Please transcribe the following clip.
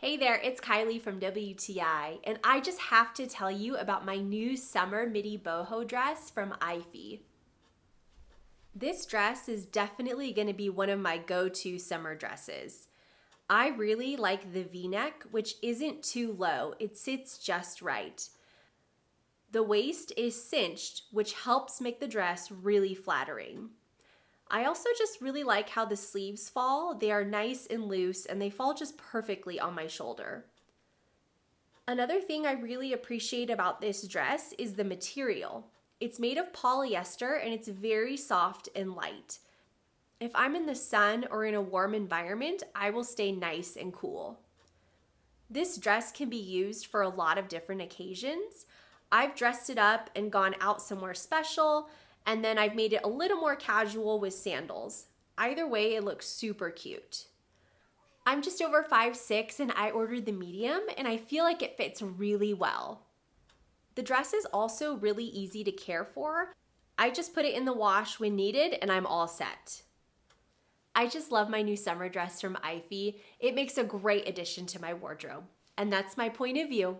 Hey there, it's Kylie from WTI, and I just have to tell you about my new summer midi boho dress from IFFEI. This dress is definitely going to be one of my go-to summer dresses. I really like the V-neck, which isn't too low. It sits just right. The waist is cinched, which helps make the dress really flattering. I also just really like how the sleeves fall. They are nice and loose and they fall just perfectly on my shoulder. Another thing I really appreciate about this dress is the material. It's made of polyester and it's very soft and light. If I'm in the sun or in a warm environment, I will stay nice and cool. This dress can be used for a lot of different occasions. I've dressed it up and gone out somewhere special, and then I've made it a little more casual with sandals. Either way, it looks super cute. I'm just over 5'6" and I ordered the medium, and I feel like it fits really well. The dress is also really easy to care for. I just put it in the wash when needed and I'm all set. I just love my new summer dress from IFFEI. It makes a great addition to my wardrobe. And that's my point of view.